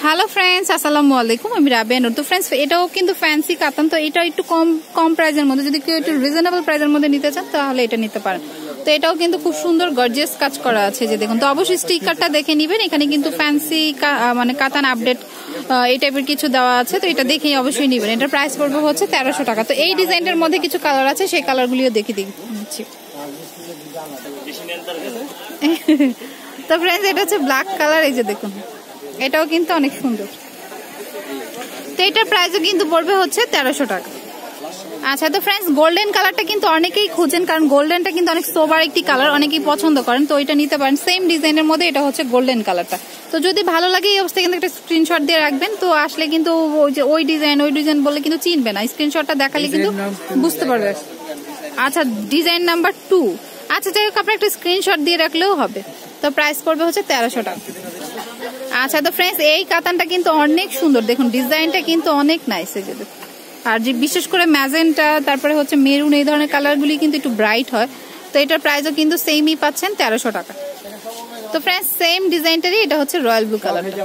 Hello friends, আসসালামু আলাইকুম। আমি রাবিয়া নূর। তো ফ্রেন্ডস, এটাও কিন্তু ফ্যান্সি কাতান। তো এটা একটু কম প্রাইসের মধ্যে, যদি কেউ একটু রিজনেবল প্রাইসের মধ্যে নিতে চান তাহলে এটা নিতে পারেন। তো এটাও কিন্তু খুব সুন্দর গর্জিয়াস কাজ করা আছে, যে দেখুন। তো অবশ্যই স্টিকারটা দেখে নিবেন, এখানে কিন্তু ফ্যান্সি মানে কাতান আপডেট এই টাইপের কিছু দেওয়া আছে। তো এটা দেখেই অবশ্যই নিবেন। এটার প্রাইস পড়বে হচ্ছে 1300 টাকা। তো এই ডিজাইনের মধ্যে কিছু কালার আছে, সেই কালারগুলিও দেখে দিচ্ছি। তো ফ্রেন্ডস, এটা হচ্ছে ব্ল্যাক কালার, এই যে দেখুন, এটাও কিন্তু অনেক সুন্দর। তো এটার প্রাইসও কিন্তু পড়বে হচ্ছে 1300 টাকা। আচ্ছা, তো ফ্রেন্ডস, গোল্ডেন কালারটা কিন্তু অনেকেই খুঁজেন, কারণ গোল্ডেনটা কিন্তু অনেক সোবার একটি কালার, অনেকেই পছন্দ করেন। তো এটা নিতে পারেন, সেম ডিজাইনের মধ্যে এটা হচ্ছে গোল্ডেন কালারটা। তো যদি ভালো লাগে এই অবস্থায় কিন্তু একটা স্ক্রিনশট দিয়ে রাখবেন। তো আসলে কিন্তু ওই ডিজাইন বলে কিন্তু চিনবে না, স্ক্রিনশটটা দেখালে কিন্তু বুঝতে পারবে। আচ্ছা, ডিজাইন নাম্বার 2। আচ্ছা, যাই হোক, আপনার একটা স্ক্রিনশট দিয়ে রাখলেও হবে। তো প্রাইস পড়বে হচ্ছে 1300 টাকা। আচ্ছা, তো ফ্রেন্ডস, এই কাতানটা কিন্তু অনেক সুন্দর, দেখুন ডিজাইনটা কিন্তু অনেক নাইস। এই যে দেখুন, আর যে বিশেষ করে ম্যাজেন্টা, তারপরে হচ্ছে মেরুন, এই ধরনের কালারগুলি কিন্তু একটু ব্রাইট হয়। তো এটার প্রাইসও কিন্তু সেমই পাচ্ছেন, 1300 টাকা। তো ফ্রেন্ডস, সেম ডিজাইনটারই এটা হচ্ছে রয়্যাল ব্লু কালারটা।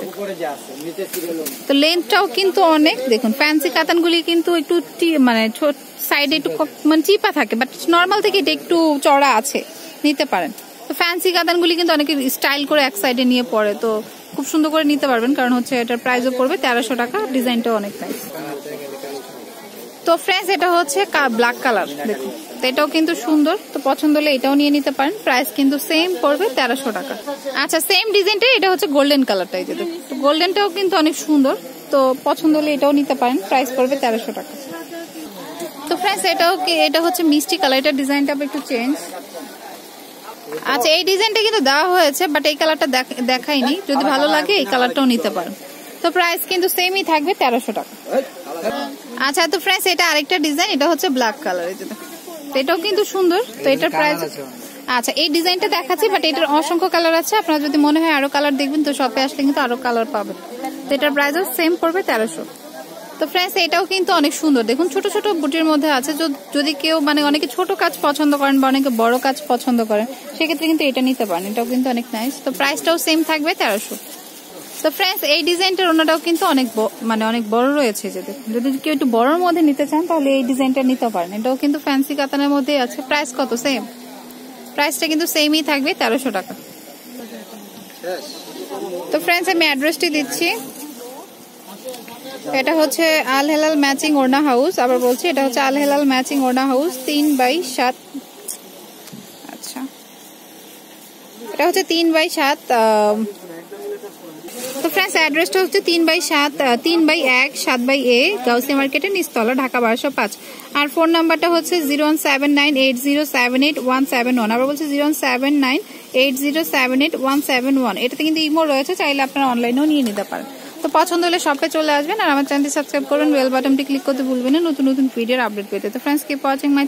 তো লেন্থটাও কিন্তু অনেক, দেখুন ফ্যান্সি কাতানগুলি কিন্তু একটু মানে সাইডে একটু মানে চিপা থাকে, বাট নর্মাল থেকে এটা একটু চড়া আছে, নিতে পারেন। তো ফ্যান্সি কাতানগুলি কিন্তু অনেকে স্টাইল করে এক সাইডে নিয়ে পড়ে, তো খুব সুন্দর করে নিতে পারবেন, কারণ হচ্ছে এটার প্রাইসও পড়বে 1300 টাকা। ডিজাইনটাও অনেক নাইস। তো ফ্রেন্ডস, এটা হচ্ছে ব্ল্যাক কালার, দেখুন। তো এটাও কিন্তু সুন্দর, তো পছন্দ হলে এটাও নিয়ে নিতে পারেন। প্রাইস কিন্তু সেম পড়বে, 1300 টাকা। আচ্ছা, সেম ডিজাইনটা এটা হচ্ছে গোল্ডেন কালারটা, এই যে দেখুন। তো গোল্ডেনটাও কিন্তু অনেক সুন্দর, তো পছন্দ হলে এটাও নিতে পারেন। প্রাইস পড়বে 1300 টাকা। তো ফ্রেন্ডস, এটা হচ্ছে মিষ্টি কালার, এটা ডিজাইনটা একটু চেঞ্জ। আচ্ছা, এই ডিজাইনটা কিন্তু দেওয়া হয়েছে, বাট এই কালারটা দেখাইনি। যদি ভালো লাগে এই কালারটাও নিতে পারেন। তো প্রাইস কিন্তু সেমই থাকবে, 1300 টাকা। আচ্ছা, তো ফ্রেন্ডস, এটা আরেকটা ডিজাইন, এটা হচ্ছে ব্ল্যাক কালার, এই যে দেখুন। তো এটাও কিন্তু সুন্দর। তো এটার প্রাইস, আচ্ছা এই ডিজাইনটা দেখাচ্ছি, বাট এটার অসংখ্য কালার আছে। আপনার যদি মনে হয় আরো কালার দেখবেন, তো শপে আসলে কিন্তু আরো কালার পাবেন। তো এটার প্রাইসও সেম পড়বে, 1300। তো ফ্রেন্ডস, এটাও কিন্তু অনেক সুন্দর, দেখুন ছোট ছোট বুটির মধ্যে আছে। যদি কেউ মানে অনেকে ছোট কাজ পছন্দ করেন বা অনেকে বড় কাজ পছন্দ করেন, সেক্ষেত্রে কিন্তু এটা নিতে পারেন। এটাও কিন্তু অনেক নাইস। তো প্রাইসটাও সেম থাকবে, 1300। তো ফ্রেন্ডস, এই ডিজাইনটার ওনাটাও কিন্তু অনেক বড় রয়েছে। যদি কেউ একটু বড়র মধ্যে নিতে চান তাহলে এই ডিজাইনটা নিতে পারেন। এটাও কিন্তু ফ্যান্সি কাতানের মধ্যেই আছে। প্রাইস কত? সেম। প্রাইসটা কিন্তু সেমই থাকবে, 1300 টাকা। তো ফ্রেন্ডস, আমি অ্যাড্রেসটি দিচ্ছি। এটা হচ্ছে আল হেলাল ম্যাচিং ওড়না হাউস। আবার বলছি, এটা হচ্ছে আল হেলাল ম্যাচিং ওড়না হাউস, 3/7। আচ্ছা, এটা হচ্ছে 3/7। তো ফ্রেন্ডস, অ্যাড্রেসটা হচ্ছে 3/1 7/A গাউসিয়া মার্কেটের নিচতলা, ঢাকা 1205। আর ফোন নাম্বারটা হচ্ছে 01798078171। আবার বলছি 01798078171। এটাতে কিন্তু ইমো রয়েছে, চাইলে আপনারা অনলাইনেও নিয়ে নিতে পারেন। তো পছন্দ হলে শপে চলে আসবেন। আর আমার চ্যানেলটি সাবস্ক্রাইব করবেন, বেল বাটনটি ক্লিক করতে ভুলবেন না নতুন নতুন ভিডিওর আপডেট পেতে। তো ফ্রেন্ডস, কিপ ওয়াচিং মাই